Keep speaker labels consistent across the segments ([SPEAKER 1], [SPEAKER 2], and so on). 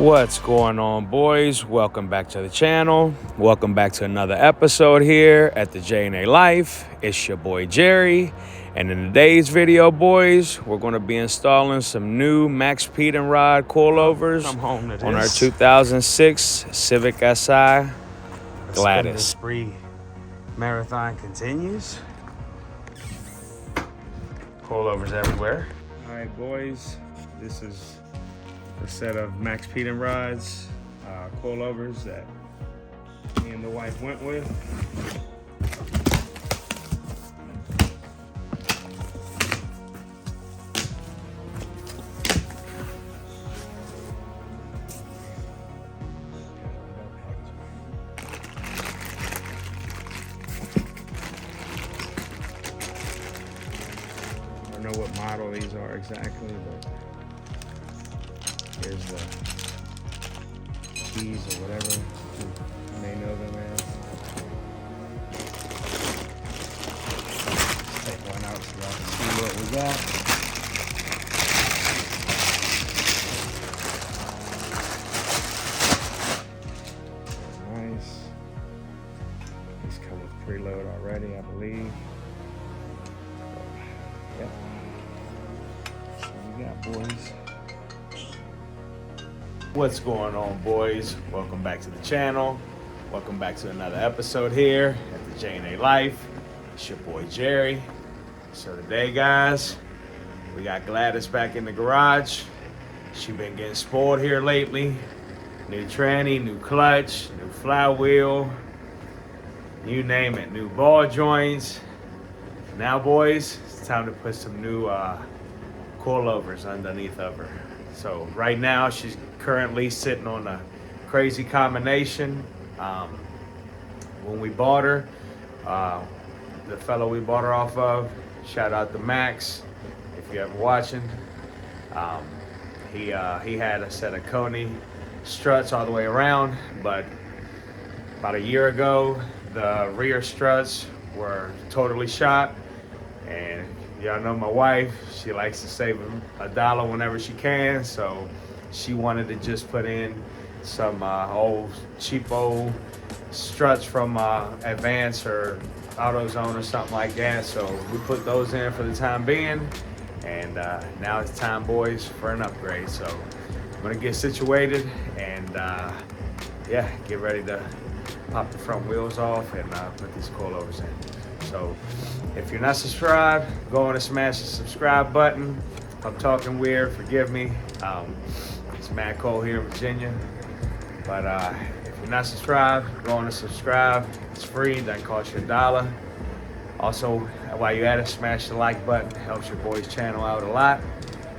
[SPEAKER 1] What's going on, boys? Welcome back to the channel. Welcome back to another episode here at the J&A Life. It's your boy Jerry, and in today's video, boys, we're going to be installing some new max peeding rod coilovers on our 2006 Civic Si Gladys.
[SPEAKER 2] Spree marathon continues. Coilovers everywhere.
[SPEAKER 1] All right, boys, this is a set of max peeding rods, coilovers that me and the wife went with. I don't know what model these are exactly, but here's the keys or whatever you may know them as. Let's take one out so y'all can see what we got. Nice. These come with preload already, I believe. Yep. So we got, boys. What's going on, boys? Welcome back to the channel. Welcome back to another episode here at the J&A Life. It's your boy Jerry. So today, guys, we got Gladys back in the garage. She been getting spoiled here lately. New tranny, new clutch, new flywheel, you name it, new ball joints. Now, boys, it's time to put some new coilovers underneath of her. So right now she's currently sitting on a crazy combination. When we bought her, the fellow we bought her off of, shout out to Max, if you're ever watching, he had a set of Coney struts all the way around, but about a year ago, the rear struts were totally shot. And y'all know my wife, she likes to save a dollar whenever she can, so she wanted to just put in some old cheapo struts from Advance or AutoZone or something like that. So we put those in for the time being, and now it's time, boys, for an upgrade. So I'm gonna get situated and yeah, get ready to pop the front wheels off and put these coilovers in. So if you're not subscribed, go on and smash the subscribe button. If I'm talking weird, forgive me. It's Matt Cole here in Virginia. But if you're not subscribed, go on and subscribe. It's free, doesn't cost you $1. Also, while you're at it, smash the like button. It helps your boy's channel out a lot.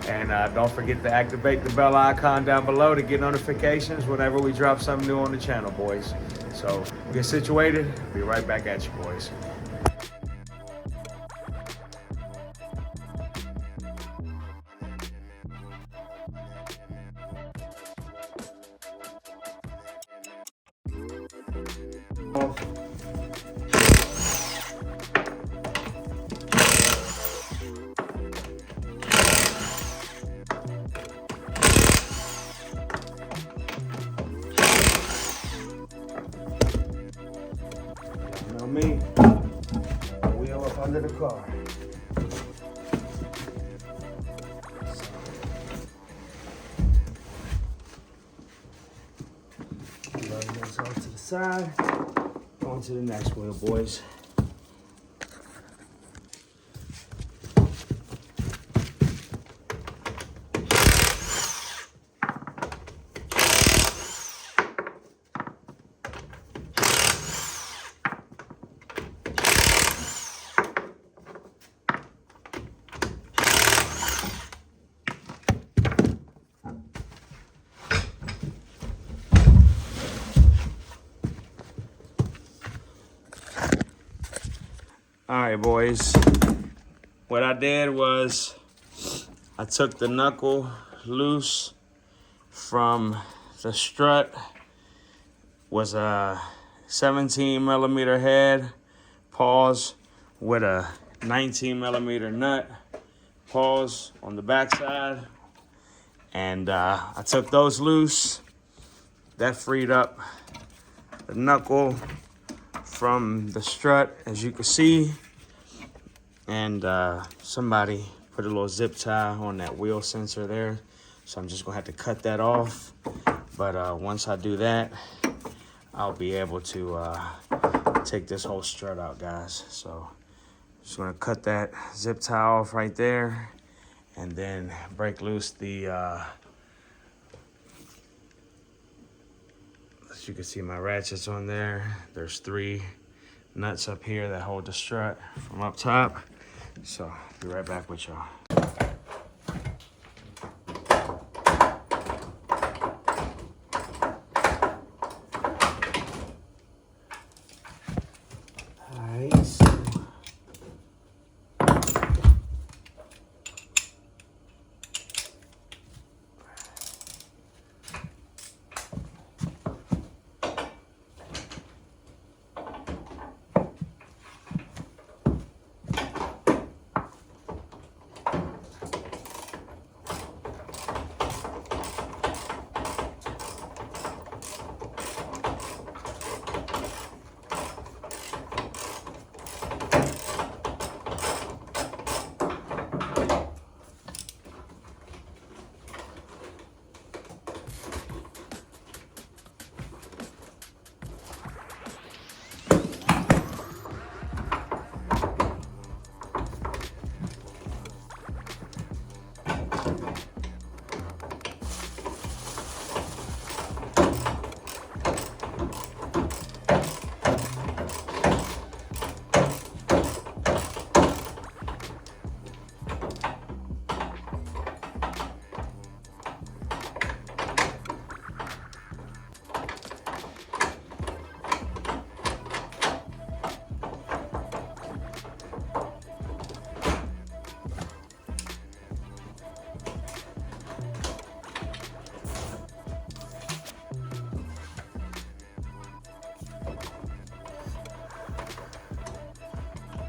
[SPEAKER 1] And don't forget to activate the bell icon down below to get notifications whenever we drop something new on the channel, boys. So get situated. Be right back at you, boys. Know me, wheel up under the car. Load those off to the side. On to the next wheel, boys. All right, boys. What I did was I took the knuckle loose from the strut. Was a 17 millimeter head, pause, with a 19 millimeter nut, pause on the back side. And I took those loose
[SPEAKER 2] that freed up the knuckle from the strut, as you can see. And somebody put a little zip tie on that wheel sensor there. So I'm just gonna have to cut that off. But once I do that, I'll be able to take this whole strut out, guys. So just gonna cut that zip tie off right there and then break loose the, as you can see my ratchets on there. There's 3 nuts up here that hold the strut from up top. So I'll be right back with y'all.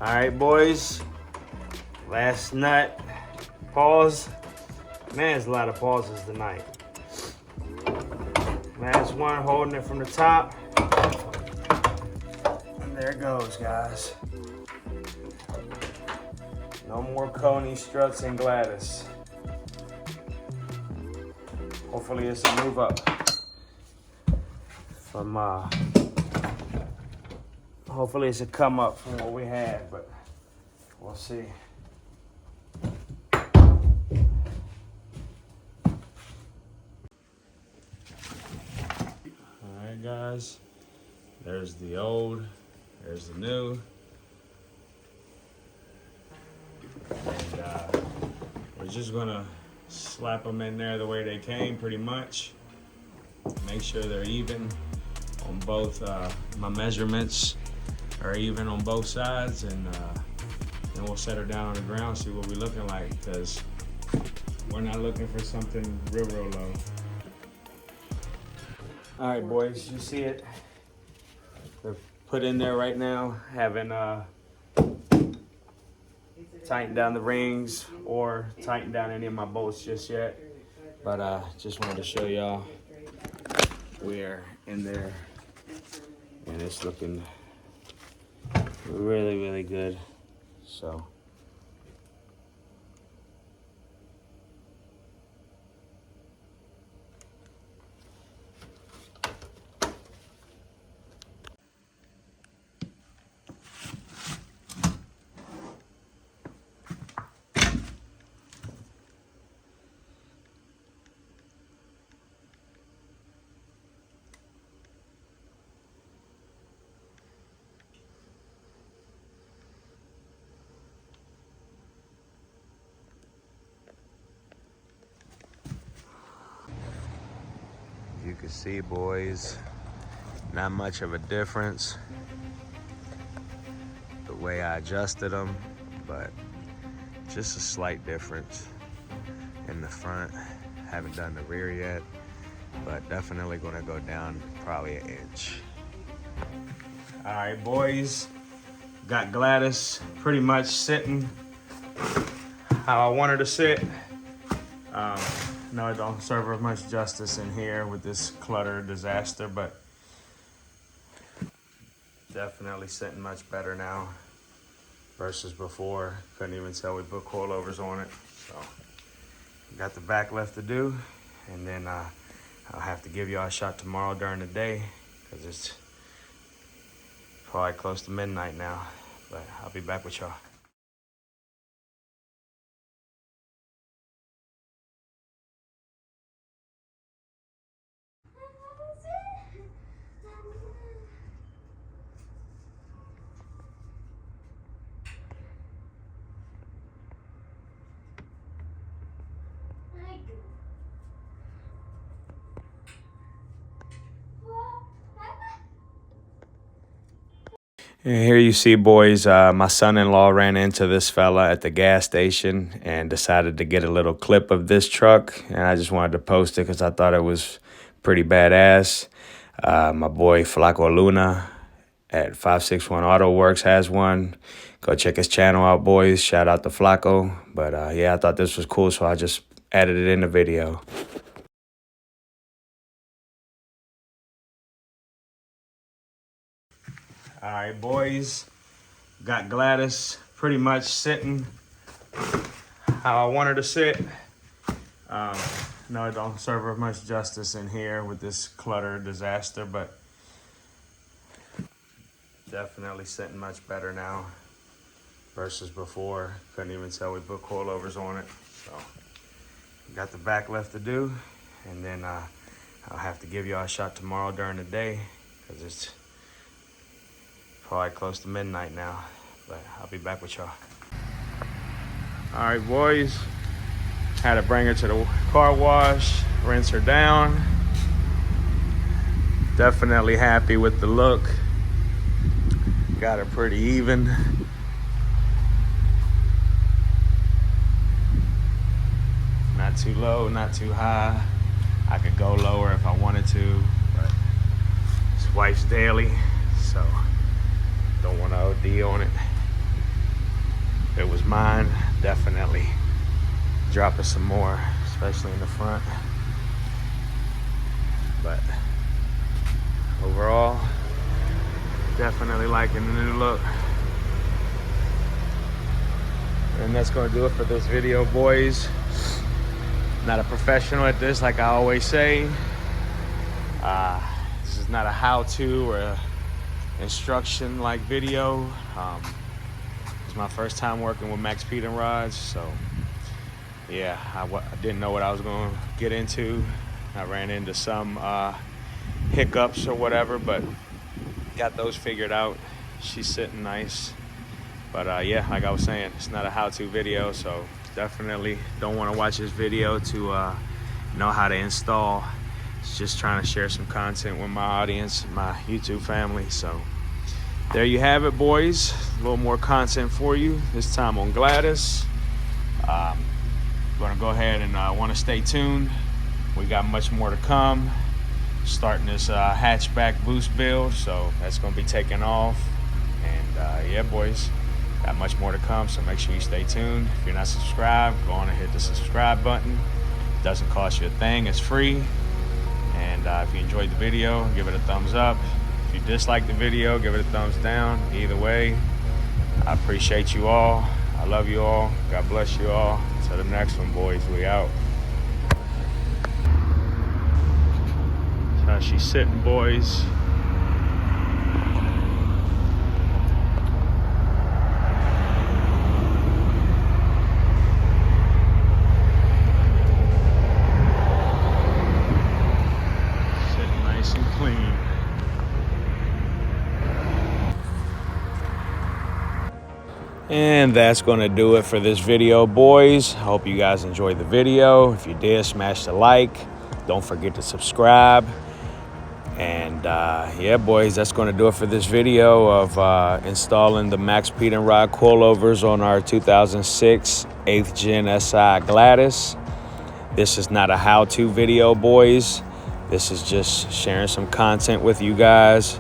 [SPEAKER 2] All right, boys, last nut, pause. Man, there's a lot of pauses tonight. Last one, holding it from the top. And there it goes, guys. No more Coney, Struts, and Gladys. Hopefully it's a move up from, hopefully it's a come up from what we had, but we'll see. All right, guys, there's the old, there's the new. And we're just gonna slap them in there the way they came, pretty much. Make sure they're even on both. My measurements are even on both sides, and then we'll set her down on the ground, see what we're looking like, because we're not looking for something real low. All right, boys, you see it. They're put in there right now. Haven't tightened down the rings or tightened down any of my bolts just yet, but just wanted to show y'all we're in there, and it's looking really good. So you can see, boys, not much of a difference the way I adjusted them, but just a slight difference in the front. Haven't done the rear yet, but definitely gonna go down probably an inch. All right, boys, got Gladys pretty much sitting how I want her to sit. know it don't serve her much justice in here with this clutter disaster, but definitely sitting much better now versus before. Couldn't even tell we put coilovers on it. So got the back left to do, and then I'll have to give y'all a shot tomorrow during the day because it's probably close to midnight now, but I'll be back with y'all. And here you see, boys, my son-in-law ran into this fella at the gas station and decided to get a little clip of this truck. And I just wanted to post it because I thought it was pretty badass. My boy Flaco Luna at 561 Auto Works has one. Go check his channel out, boys. Shout out to Flaco. But yeah, I thought this was cool, so I just added it in the video. All right, boys. Got Gladys pretty much sitting how I want her to sit. No, it don't serve her much justice in here with this clutter disaster, but definitely sitting much better now versus before. Couldn't even tell we put coilovers on it. So got the back left to do, and then I'll have to give y'all a shot tomorrow during the day because it's probably close to midnight now, but I'll be back with y'all. All right, boys. Had to bring her to the car wash, rinse her down. Definitely happy with the look. Got her pretty even. Not too low, not too high. I could go lower if I wanted to, but it's wife's daily, so don't want to OD on it. If it was mine, definitely drop it some more, especially in the front. But overall, definitely liking the new look. And that's gonna do it for this video, boys. Not a professional at this, like I always say. This is not a how-to or a instruction like video. It's my first time working with max peeding rods, so yeah, I didn't know what I was going to get into. I ran into some hiccups or whatever, but got those figured out. She's sitting nice. But yeah, like I was saying, it's not a how-to video, so definitely don't want to watch this video to know how to install. It's just trying to share some content with my audience, my YouTube family. So there you have it, boys. A little more content for you, this time on Gladys. Gonna go ahead and want to stay tuned. We got much more to come. Starting this hatchback boost build, so that's gonna be taking off. And yeah, boys, got much more to come, so make sure you stay tuned. If you're not subscribed, go on and hit the subscribe button. It doesn't cost you a thing, it's free. And if you enjoyed the video, give it a thumbs up. If you dislike the video, give it a thumbs down. Either way, I appreciate you all. I love you all. God bless you all. Till the next one, boys. We out. That's how she's sitting, boys. Sitting nice and clean. And that's going to do it for this video, boys. I hope you guys enjoyed the video. If you did, smash the like. Don't forget to subscribe. And yeah, boys, that's going to do it for this video of installing the max peeding rod coilovers on our 2006 8th Gen SI Gladys. This is not a how-to video, boys. This is just sharing some content with you guys.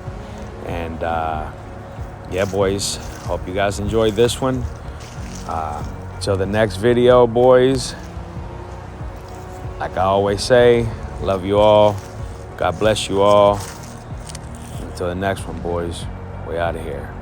[SPEAKER 2] And yeah, boys, hope you guys enjoyed this one. Till the next video, boys,
[SPEAKER 1] Like I always say, love you all. God bless you all. Until the next one, boys. We out of here.